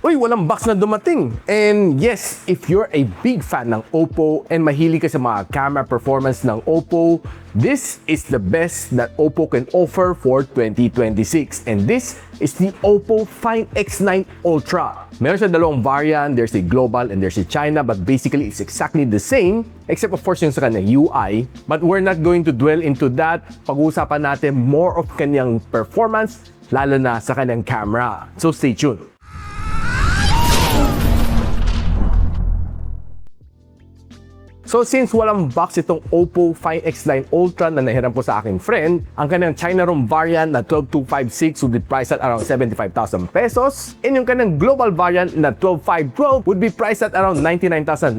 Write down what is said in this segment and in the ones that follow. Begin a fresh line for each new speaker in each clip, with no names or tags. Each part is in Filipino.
Uy, walang box na dumating. And yes, if you're a big fan ng Oppo and mahilig ka sa mga camera performance ng Oppo, this is the best that Oppo can offer for 2026. And this is the Oppo Find X9 Ultra. Meron siya dalawang variant. There's a global and there's a China, but basically it's exactly the same, except of course yung sa kanyang UI. But we're not going to dwell into that. Pag-uusapan natin more of kanyang performance, lalo na sa kanyang camera. So stay tuned. So since walang box itong Oppo Find X9 Ultra na nahiram ko sa aking friend, ang kanyang China ROM variant na 12256 would be priced at around 75,000 pesos, and yung kanyang global variant na 12512 would be priced at around 99,999.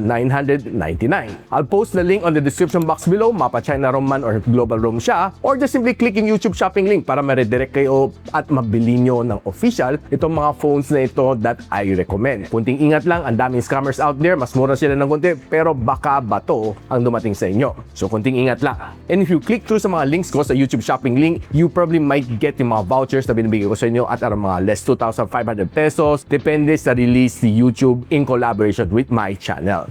I'll post the link on the description box below, mapa China ROM man or global ROM siya, or just simply click yung YouTube shopping link para ma-redirect kayo at mabili nyo ng official itong mga phones na ito that I recommend. Kunting ingat lang, ang daming scammers out there, mas mura sila ng konti, pero baka bato ang dumating sa inyo. So kunting ingat lang. And if you click through sa mga links ko sa YouTube shopping link, you probably might get yung mga vouchers na binibigay ko sa inyo at around mga less 2,500 pesos. Depende sa release ni YouTube in collaboration with my channel.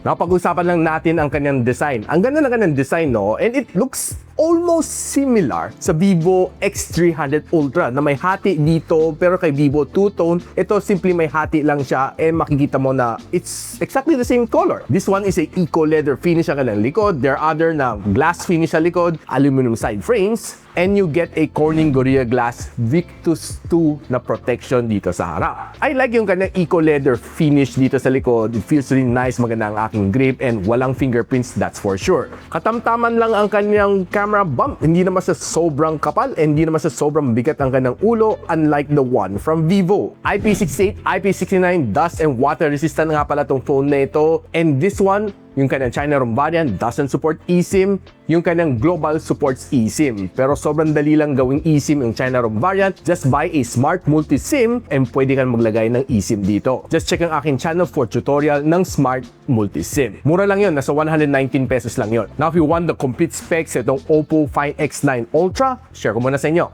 Now, pag-usapan lang natin ang kanyang design. Ang ganda ng kanyang design, no? And it looks almost similar sa Vivo X300 Ultra na may hati dito, pero kay Vivo two-tone, ito simply may hati lang siya and makikita mo na it's exactly the same color. This one is a eco leather finish ang kanyang likod. There are other na glass finish sa likod, aluminum side frames, and you get a Corning Gorilla Glass Victus 2 na protection dito sa harap. I like yung kanyang eco leather finish dito sa likod. It feels really nice, maganda ang aking grip, and walang fingerprints, that's for sure. Katamtaman lang ang kanyang camera bump. Hindi naman sa sobrang kapal, and hindi naman sa sobrang bigat ang kanyang ulo, unlike the one from Vivo. IP68, IP69, dust and water resistant nga pala tong phone na ito. And this one, yung kanyang China ROM variant doesn't support eSIM, yung kanyang global supports eSIM. Pero sobrang dali lang gawing eSIM yung China ROM variant. Just buy a smart multi-SIM and pwede kang maglagay ng eSIM dito. Just check ang aking channel for tutorial ng smart multi-SIM. Mura lang yun, nasa 119 pesos lang yun. Now if you want the complete specs itong Oppo Find X9 Ultra, share ko muna sa inyo.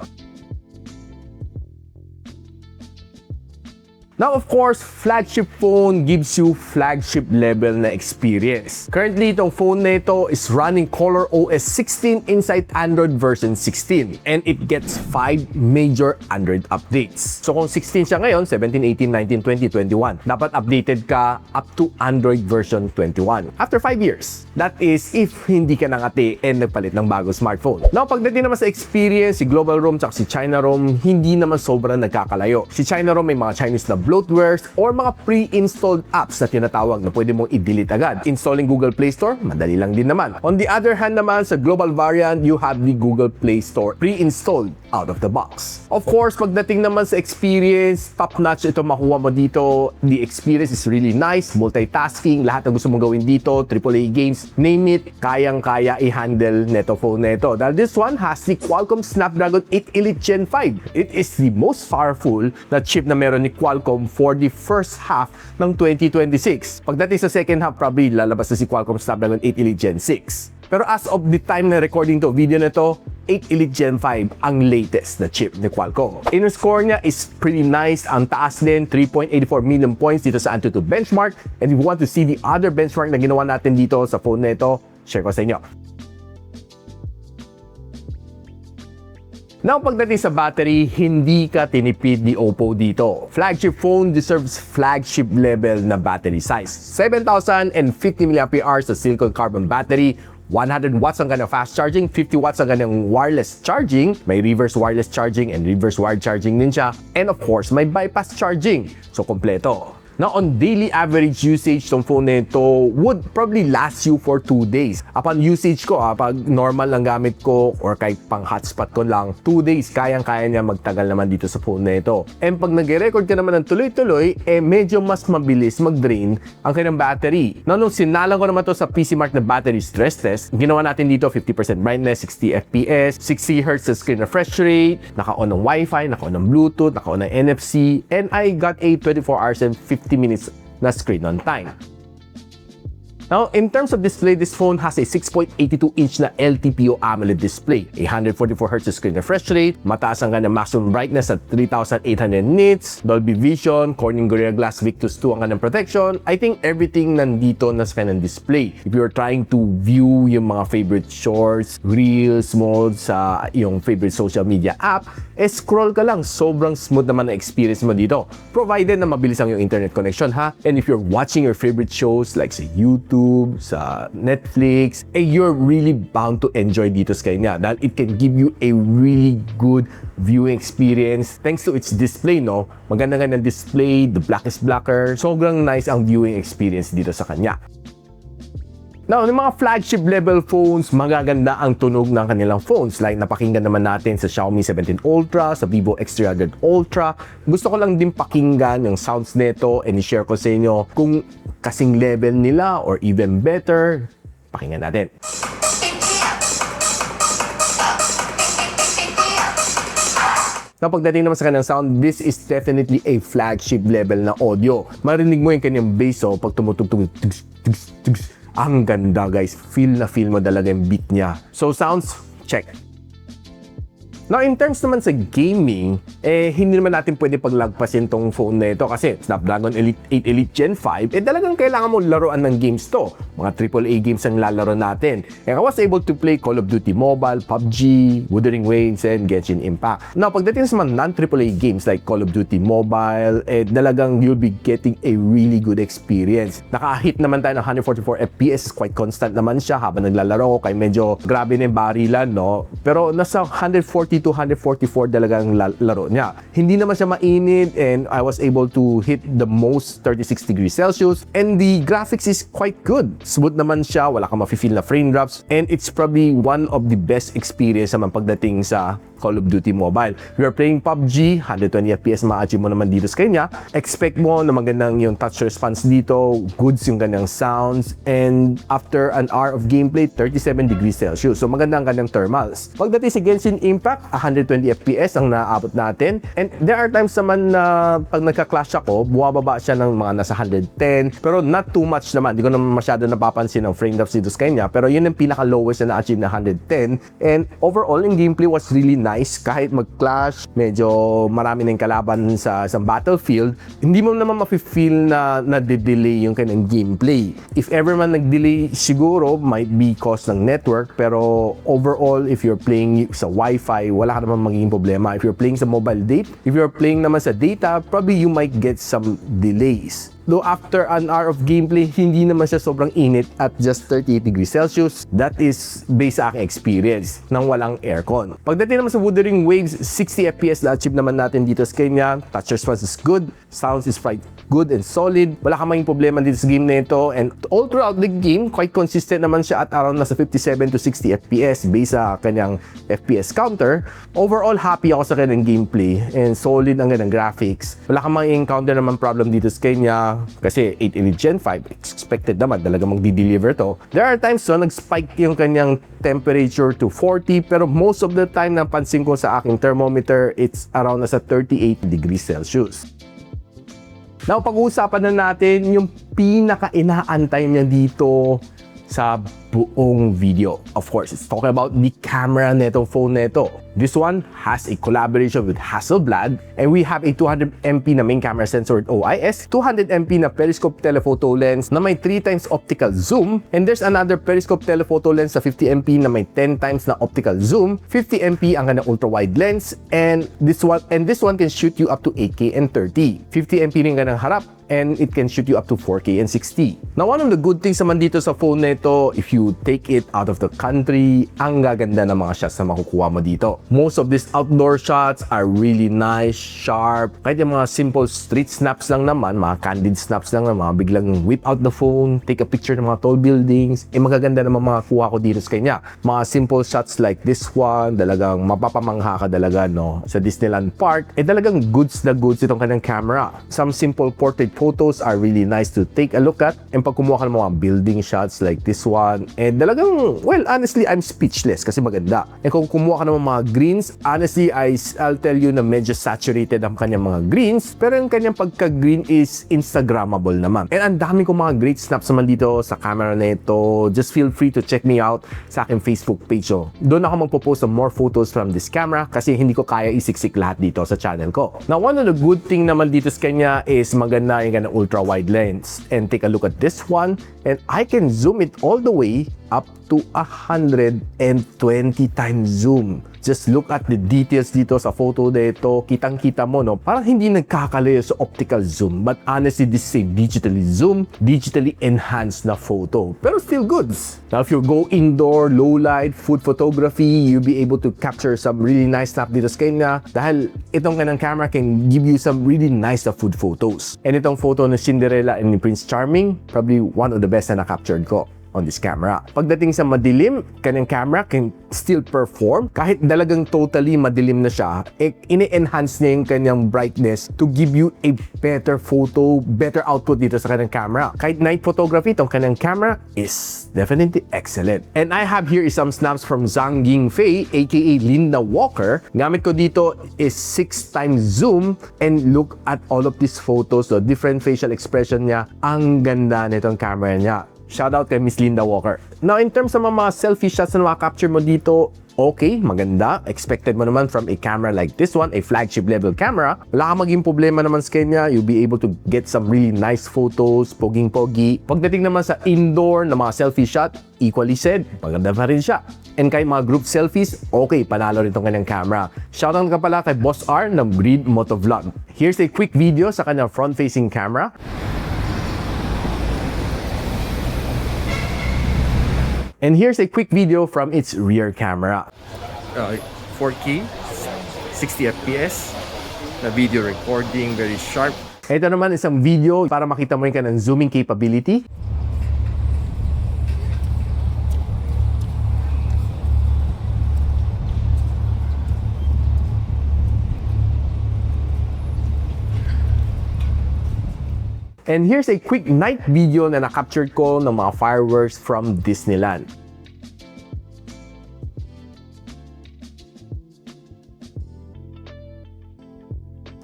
Now, of course, flagship phone gives you flagship level na experience. Currently, itong phone na ito is running ColorOS 16 inside Android version 16. And it gets 5 major Android updates. So kung 16 siya ngayon, 17, 18, 19, 20, 21, dapat updated ka up to Android version 21. After 5 years. That is, if hindi ka nangati and nagpalit ng bagong smartphone. Now, pagdating naman sa experience, si Global ROM at si China ROM, hindi naman sobrang nagkakalayo. Si China ROM may mga Chinese na bloatwares or mga pre-installed apps na tinatawag na pwede mong i-delete agad. Installing Google Play Store, madali lang din naman. On the other hand naman, sa global variant, you have the Google Play Store pre-installed out of the box. Of course, pagdating naman sa experience, top-notch ito makuha mo dito. The experience is really nice, multitasking, lahat ng gusto mong gawin dito, AAA games, name it, kayang-kaya i-handle neto phone na ito. Dahil this one has the Qualcomm Snapdragon 8 Elite Gen 5. It is the most powerful na chip na meron ni Qualcomm for the first half ng 2026. Pagdating sa second half, probably lalabas na si Qualcomm Snapdragon 8 Elite Gen 6. Pero as of the time na recording to video na to, 8 Elite Gen 5 ang latest na chip ni Qualcomm. Inner score niya is pretty nice. Ang taas din, 3.84 million points dito sa Antutu benchmark. And if you want to see the other benchmark na ginawa natin dito sa phone na ito, share ko sa inyo. Now, pagdating sa battery, hindi ka tinipid ni Oppo dito. Flagship phone deserves flagship level na battery size. 7,050 mAh sa silicon carbon battery, 100 watts ang kanyang fast charging, 50 watts ang kanyang wireless charging, may reverse wireless charging and reverse wired charging din siya, and of course, may bypass charging. So, kompleto. Now, on daily average usage, tong phone na ito would probably last you for 2 days. Upon usage ko, pag normal lang gamit ko or kahit pang hotspot ko lang, 2 days, kayang-kaya niya magtagal naman dito sa phone na ito. And pag nag-record ka naman ng tuloy-tuloy, medyo mas mabilis mag-drain ang kanyang battery. Now, nung sinalang ko naman to sa PC Mark na battery stress test, ginawa natin dito 50% brightness, 60 FPS, 60 Hz sa screen refresh rate, naka-on ng Wi-Fi, naka-on ng Bluetooth, naka-on ng NFC, and I got a 24 hours and 50 minutes na screen on time. Now, in terms of display, this phone has a 6.82-inch na LTPO AMOLED display, a 144Hz screen refresh rate, mataas ang kanyang maximum brightness at 3,800 nits, Dolby Vision, Corning Gorilla Glass Victus 2 ang kanyang protection. I think everything nandito na sa kanyang display. If you're trying to view yung mga favorite shorts, reels, modes sa yung favorite social media app, scroll ka lang. Sobrang smooth naman na experience mo dito. Provided na mabilis ang yung internet connection ha. And if you're watching your favorite shows like sa YouTube, sa Netflix, you're really bound to enjoy dito sa kanya dahil it can give you a really good viewing experience thanks to its display, no? Maganda nga ng display, the black is blacker. Sobrang nice ang viewing experience dito sa kanya. Now, yung mga flagship level phones, magaganda ang tunog ng kanilang phones. Like napakinggan naman natin sa Xiaomi 17 Ultra, sa Vivo X300 Ultra. Gusto ko lang din pakinggan yung sounds nito and i-share ko sa inyo kung kasing level nila or even better. Pakinggan natin. Now, pagdating naman sa kanyang sound, this is definitely a flagship level na audio. Marinig mo yung kanyang bass, pag tumutugtog, ang ganda guys, feel mo talaga yung beat niya. So sounds, check. Now, in terms naman sa gaming, hindi naman natin pwede paglagpasin tong phone na ito kasi Snapdragon 8 Elite Gen 5, talagang kailangan mo laruan ng games to. Mga AAA games ang lalaro natin. And I was able to play Call of Duty Mobile, PUBG, Wuthering Waves, and Genshin Impact. Now, pagdating sa mga non-AAA games like Call of Duty Mobile, talagang you'll be getting a really good experience. Nakahit naman tayo ng 144 FPS, quite constant naman siya habang naglalaro ko, kaya medyo grabe na yung barilan, no? Pero nasa 140 to 144 talagang laro niya. Hindi naman siya mainit and I was able to hit the most 36 degrees Celsius and the graphics is quite good. Smooth naman siya, wala kang mafe-feel na frame drops and it's probably one of the best experience naman pagdating sa Call of Duty Mobile. We are playing PUBG, 120 FPS ma-achieve mo naman dito sa kanya. Expect mo na magandang yung touch response dito, goods yung kanyang sounds, and after an hour of gameplay, 37 degrees Celsius. So maganda ang kanyang thermals. Pagdating sa Genshin Impact, 120 FPS ang naabot natin. And there are times naman na pag nagka-clash ako, buwababa siya ng mga nasa 110, pero not too much naman. Hindi ko naman masyado napapansin ng frame drops dito sa kanya, pero yun ang pinaka-lowest na na-achieve na 110. And overall, yung gameplay was really nice. Kahit mag-clash, medyo marami na yung kalaban sa battlefield, hindi mo naman mafe-feel na na-delay yung kanyang gameplay. If ever man nag-delay, siguro might be cause ng network, pero overall, if you're playing sa Wi-Fi, wala ka naman magiging problema. If you're playing sa mobile data, if you're playing naman sa data, probably you might get some delays. Though after an hour of gameplay, hindi naman siya sobrang init at just 38 degrees Celsius. That is based sa aking experience nang walang aircon. Pagdating naman sa Wuthering Waves, 60 FPS na achieve naman natin dito sa kanya. Touch response is good. Sounds is quite good and solid. Wala kang maging problema dito sa game na ito. And all throughout the game, quite consistent naman siya at around nasa 57 to 60 FPS based sa kanyang FPS counter. Overall, happy ako sa kanyang gameplay and solid ang kanyang graphics. Wala kang ma-encounter naman problem dito sa kanya kasi 8 Elite Gen 5, expected naman talaga magdi-deliver to. There are times nag-spike yung kanyang temperature to 40 pero most of the time napansin ko sa aking thermometer, it's around nasa 38 degrees Celsius. Now, pag-uusapan na natin yung pinaka-inaantay niya dito sa buong video. Of course, it's talking about the camera netong phone neto. This one has a collaboration with Hasselblad and we have a 200MP na main camera sensor with OIS, 200MP na periscope telephoto lens na may 3x optical zoom, and there's another periscope telephoto lens sa 50MP na may 10x na optical zoom, 50MP ang kanyang ultra-wide lens, and this one can shoot you up to 8K and 30. 50MP rin kanyang harap and it can shoot you up to 4K and 60. Now, one of the good things naman dito sa phone na ito, if you take it out of the country, ang gaganda ng mga shots na makukuha mo dito. Most of these outdoor shots are really nice, sharp. Kahit yung mga simple street snaps lang naman, mga candid snaps lang naman, biglang whip out the phone, take a picture ng mga tall buildings, magaganda naman mga kuha ko dito sa kanya. Mga simple shots like this one, talagang mapapamangha ka talaga, no? Sa Disneyland Park, talagang goods na goods itong kanyang camera. Some simple portrait photos are really nice to take a look at. And pag kumuha ka ng mga building shots like this one, talagang, well, honestly, I'm speechless kasi maganda. And kung kumuha ka ng mga greens, honestly, I'll tell you na medyo saturated ang kanyang mga greens, pero yung kanyang pagka-green is Instagrammable naman. And ang dami kong mga great snaps naman dito sa camera na ito. Just feel free to check me out sa aking Facebook page. Doon ako magpo-post of more photos from this camera kasi hindi ko kaya isiksik lahat dito sa channel ko. Now, one of the good thing naman dito sa kanya is maganda yung kanyang ultra-wide lens. And take a look at this one, and I can zoom it all the way up to 120 times zoom. Just look at the details dito sa photo dito. Kitang-kita mo, no? Parang hindi nagkakalayo sa optical zoom. But honestly, this is a digitally zoom, digitally enhanced na photo. Pero still goods. Now, if you go indoor, low light, food photography, you'll be able to capture some really nice snap dito sa kanya. Dahil itong kanyang camera can give you some really nice na food photos. And itong photo ng Cinderella and ni Prince Charming, probably one of the best na na-captured ko on this camera. Pagdating sa madilim, kanyang camera can still perform. Kahit dalagang totally madilim na siya, ini-enhance niya yung kanyang brightness to give you a better photo, better output dito sa kanyang camera. Kahit night photography, itong kanyang camera is definitely excellent. And I have here is some snaps from Zhang Yingfei, aka Linda Walker. Gamit ko dito is 6 times zoom, and look at all of these photos, the different facial expression niya. Ang ganda nitong camera niya. Shout out kay Miss Linda Walker. Now, in terms of mga selfie shots na maka-capture mo dito, okay, maganda. Expected mo naman from a camera like this one, a flagship level camera. Wala kang maging problema naman sa kanya. You'll be able to get some really nice photos, poging-pogi. Pagdating naman sa indoor na mga selfie shot, equally said, maganda pa rin siya. And kay mga group selfies, okay, panalo rin itong kanyang camera. Shoutout ka pala kay Boss R ng Breed Motovlog. Here's a quick video sa kanyang front-facing camera. And here's a quick video from its rear camera.
4K, 60 FPS, na video recording, very sharp.
Ito naman isang video para makita mo yung kanyang zooming capability. And here's a quick night video na na-captured ko ng mga fireworks from Disneyland.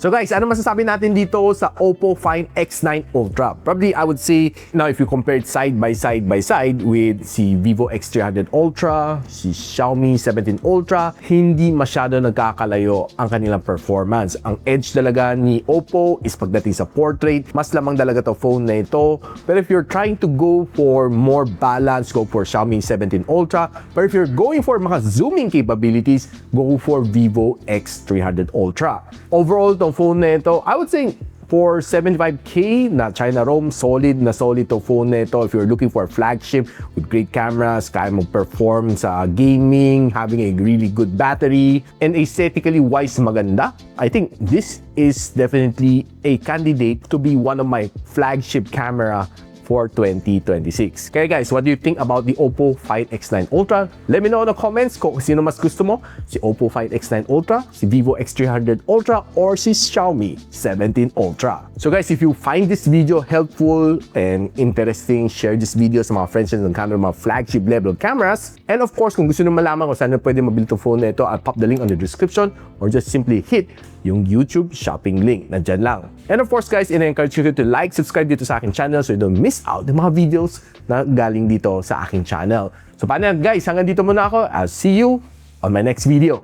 So guys, ano masasabi natin dito sa Oppo Find X9 Ultra? Probably I would say, now if you compare it side by side with si Vivo X300 Ultra, si Xiaomi 17 Ultra, hindi masyado nagkakalayo ang kanilang performance. Ang edge talaga ni Oppo is pagdating sa portrait, mas lamang talaga to phone na ito. But if you're trying to go for more balance, go for Xiaomi 17 Ultra. But if you're going for mga zooming capabilities, go for Vivo X300 Ultra. Overall, tong phone na ito, I would say for 75k na China ROM, solid to phone na ito. If you're looking for a flagship with great cameras, kaya mo perform sa gaming, having a really good battery, and aesthetically wise maganda, I think this is definitely a candidate to be one of my flagship camera for 2026. Kaya guys, what do you think about the Oppo Find X9 Ultra? Let me know in the comments kung sino mas gusto mo, si Oppo Find X9 Ultra, si Vivo X300 Ultra, or si Xiaomi 17 Ultra. So guys, if you find this video helpful and interesting, share this video sa mga friends ng camera, mga flagship level cameras. And of course, kung gusto nyo malaman kung saan pwede mabili itong phone na ito, I'll pop the link on the description or just simply hit yung YouTube shopping link. Nandyan lang. And of course guys, ina-encourage you to like, subscribe dito sa aking channel so you don't miss out ng mga videos na galing dito sa aking channel. So paano guys, hanggang dito muna ako. I'll see you on my next video.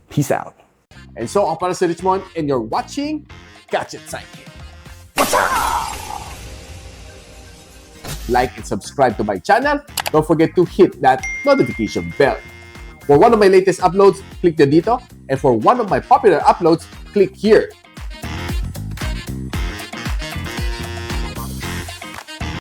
Peace out. And so, ako para si Richmond and you're watching Gadgetsidekick. Like and subscribe to my channel. Don't forget to hit that notification bell. For one of my latest uploads, click dito. And for one of my popular uploads, click here.